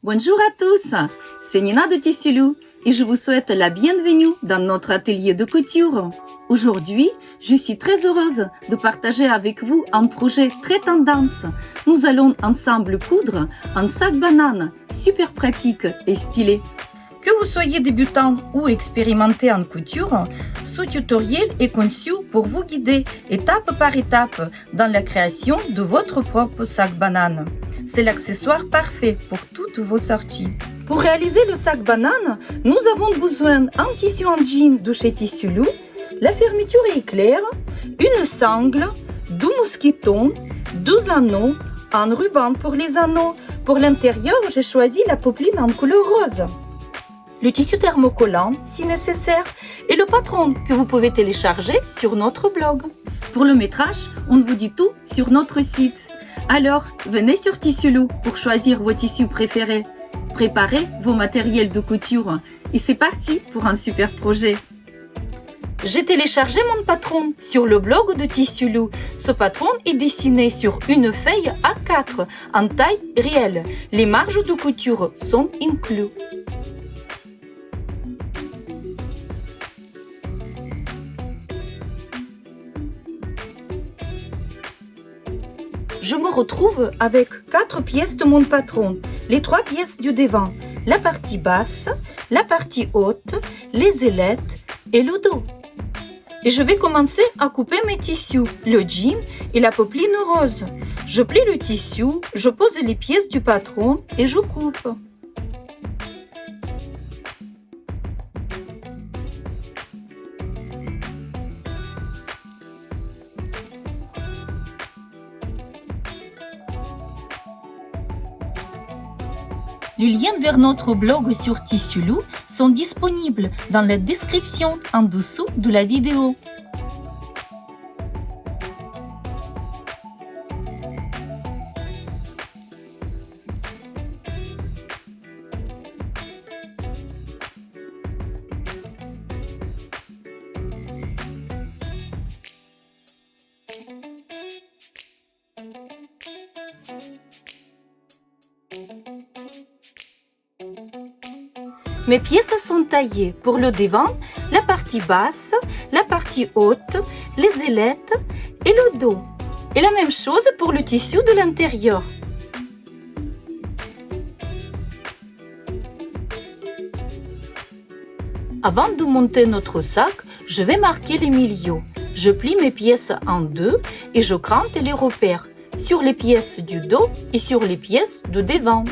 Bonjour à tous, c'est Nina de Tissulou et je vous souhaite la bienvenue dans notre atelier de couture. Aujourd'hui, je suis très heureuse de partager avec vous un projet très tendance. Nous allons ensemble coudre un sac banane super pratique et stylé. Que vous soyez débutant ou expérimenté en couture, ce tutoriel est conçu pour vous guider étape par étape dans la création de votre propre sac banane. C'est l'accessoire parfait pour toutes vos sorties. Pour réaliser le sac banane, nous avons besoin d'un tissu en jean de chez Tissulou, la fermeture éclair, une sangle, 2 mousquetons, 2 anneaux, un ruban pour les anneaux. Pour l'intérieur, j'ai choisi la popeline en couleur rose. Le tissu thermocollant, si nécessaire, et le patron que vous pouvez télécharger sur notre blog. Pour le métrage, on vous dit tout sur notre site. Alors, venez sur Tissulou pour choisir vos tissus préférés. Préparez vos matériels de couture et c'est parti pour un super projet. J'ai téléchargé mon patron sur le blog de Tissulou. Ce patron est dessiné sur une feuille A4 en taille réelle. Les marges de couture sont incluses. Je me retrouve avec 4 pièces de mon patron, les 3 pièces du devant, la partie basse, la partie haute, les ailettes et le dos. Et je vais commencer à couper mes tissus, le jean et la popeline rose. Je plie le tissu, je pose les pièces du patron et je coupe. Les liens vers notre blog sur Tissulou sont disponibles dans la description en dessous de la vidéo. Mes pièces sont taillées pour le devant, la partie basse, la partie haute, les ailettes et le dos. Et la même chose pour le tissu de l'intérieur. Avant de monter notre sac, je vais marquer les milieux. Je plie mes pièces en deux et je crante les repères sur les pièces du dos et sur les pièces de devant.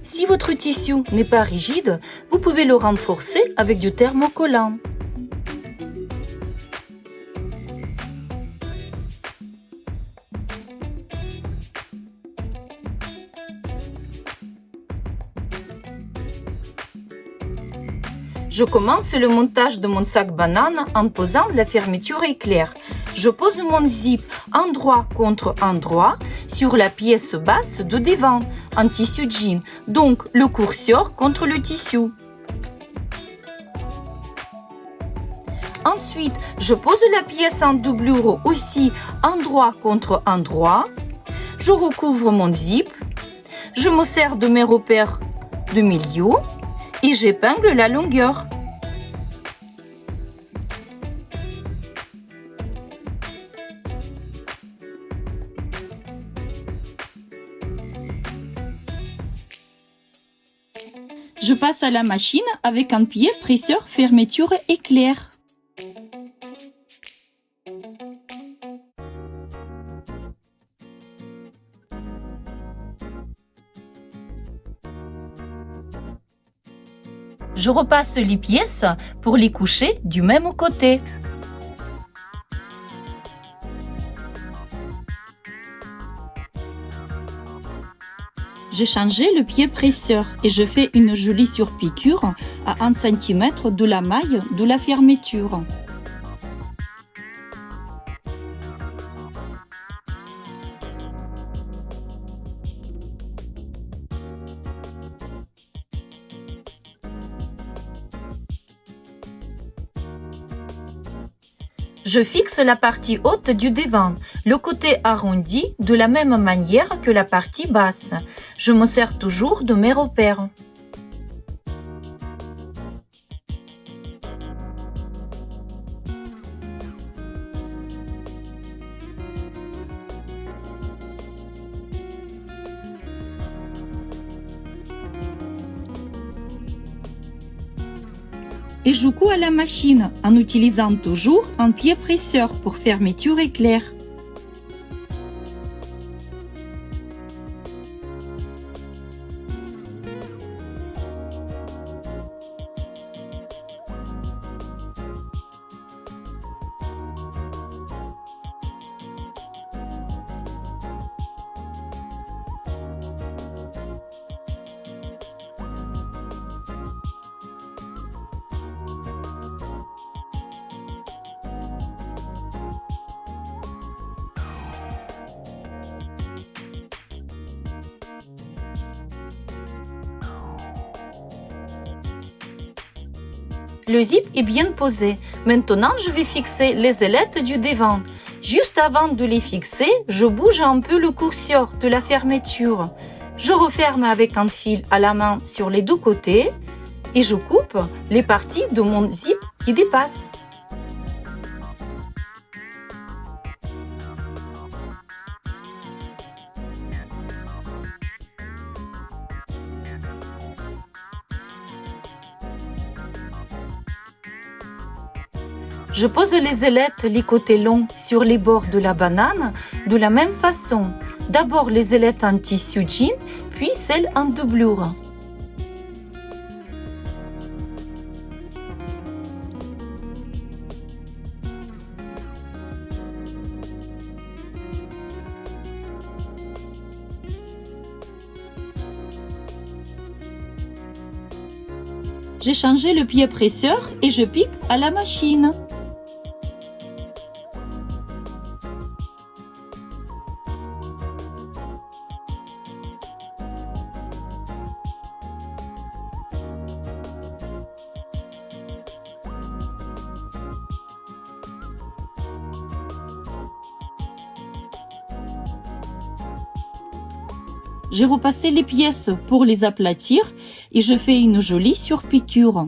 Si votre tissu n'est pas rigide, vous pouvez le renforcer avec du thermocollant. Je commence le montage de mon sac banane en posant la fermeture éclair. Je pose mon zip endroit contre endroit sur la pièce basse de devant en tissu jean, donc le curseur contre le tissu. Ensuite, je pose la pièce en doublure aussi endroit contre endroit. Je recouvre mon zip. Je me sers de mes repères de milieu et j'épingle la longueur. Je passe à la machine avec un pied presseur fermeture éclair. Je repasse les pièces pour les coucher du même côté. J'ai changé le pied presseur et je fais une jolie surpiqûre à 1 cm de la maille de la fermeture. Je fixe la partie haute du devant, le côté arrondi, de la même manière que la partie basse. Je me sers toujours de mes repères. Et je couds à la machine en utilisant toujours un pied presseur pour fermeture éclair. Le zip est bien posé. Maintenant, je vais fixer les ailettes du devant. Juste avant de les fixer, je bouge un peu le curseur de la fermeture. Je referme avec un fil à la main sur les deux côtés et je coupe les parties de mon zip qui dépassent. Je pose les ailettes, les côtés longs, sur les bords de la banane de la même façon. D'abord les ailettes en tissu jean, puis celles en doublure. J'ai changé le pied presseur et je pique à la machine. J'ai repassé les pièces pour les aplatir et je fais une jolie surpiqûre.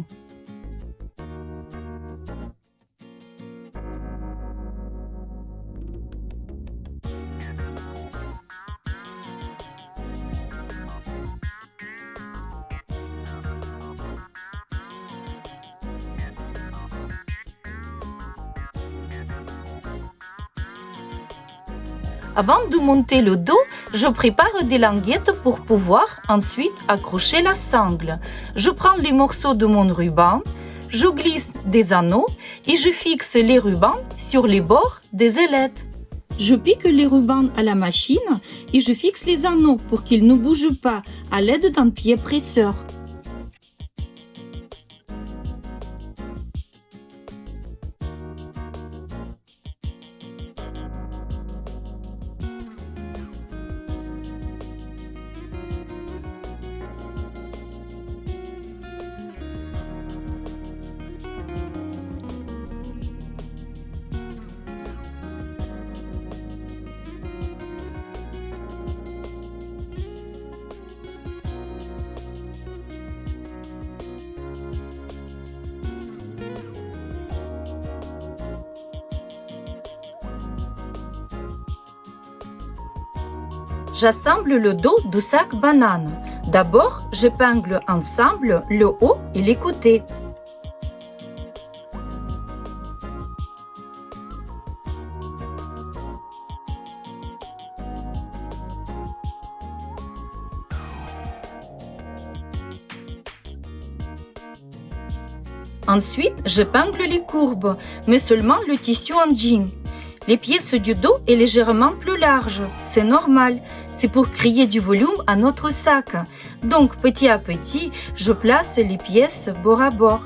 Avant de monter le dos, je prépare des languettes pour pouvoir ensuite accrocher la sangle. Je prends les morceaux de mon ruban, je glisse des anneaux et je fixe les rubans sur les bords des ailettes. Je pique les rubans à la machine et je fixe les anneaux pour qu'ils ne bougent pas à l'aide d'un pied presseur. J'assemble le dos du sac banane. D'abord, j'épingle ensemble le haut et les côtés. Ensuite, j'épingle les courbes, mais seulement le tissu en jean. Les pièces du dos est légèrement plus large, c'est normal, c'est pour créer du volume à notre sac. Donc petit à petit, je place les pièces bord à bord.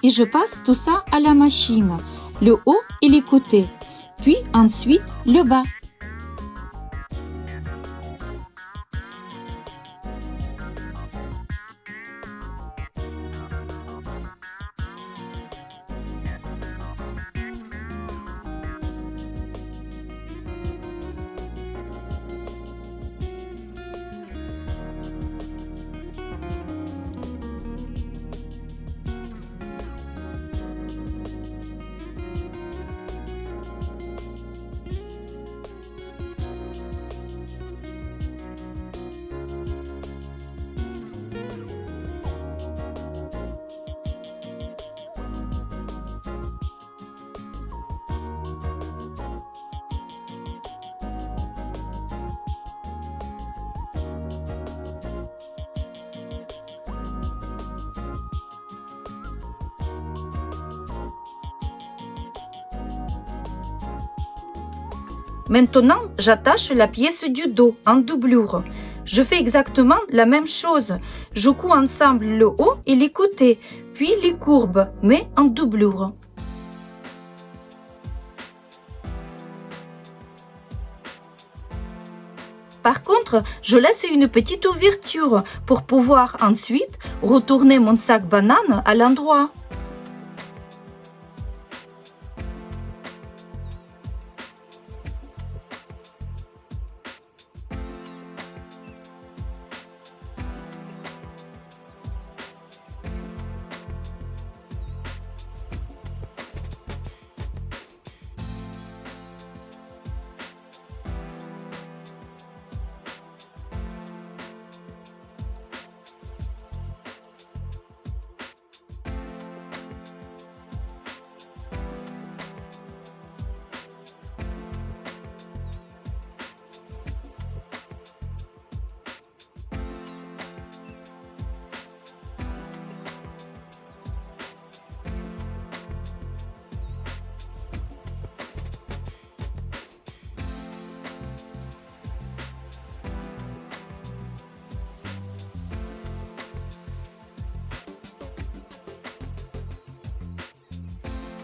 Et je passe tout ça à la machine, le haut et les côtés, puis ensuite le bas. Maintenant, j'attache la pièce du dos en doublure. Je fais exactement la même chose. Je couds ensemble le haut et les côtés, puis les courbes, mais en doublure. Par contre, je laisse une petite ouverture pour pouvoir ensuite retourner mon sac banane à l'endroit.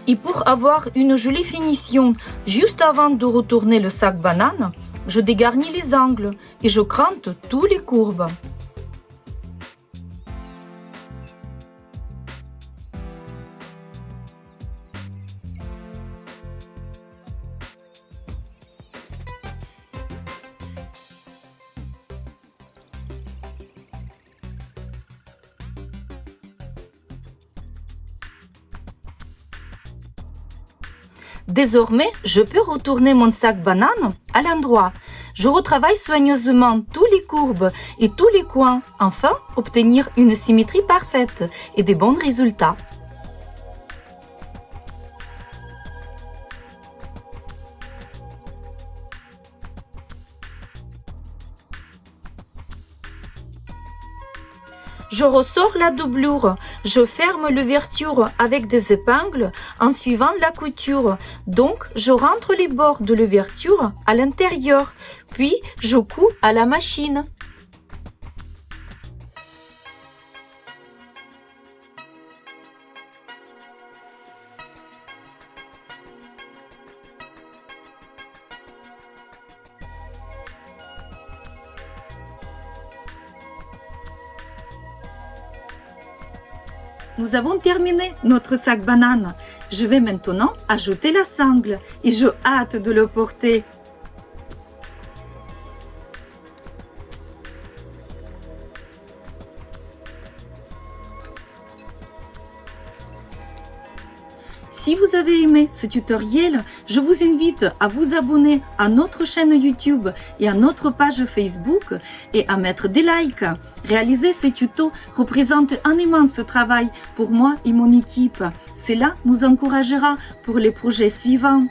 Et pour avoir une jolie finition, juste avant de retourner le sac banane, je dégarnis les angles et je crante tous les courbes. Désormais, je peux retourner mon sac banane à l'endroit. Je retravaille soigneusement tous les courbes et tous les coins, afin obtenir une symétrie parfaite et de bons résultats. Je ressors la doublure, je ferme l'ouverture avec des épingles en suivant la couture. Donc, je rentre les bords de l'ouverture à l'intérieur, puis je couds à la machine. Nous avons terminé notre sac banane. Je vais maintenant ajouter la sangle et j'ai hâte de le porter. Si vous avez aimé ce tutoriel, je vous invite à vous abonner à notre chaîne YouTube et à notre page Facebook et à mettre des likes. Réaliser ces tutos représente un immense travail pour moi et mon équipe. Cela nous encouragera pour les projets suivants.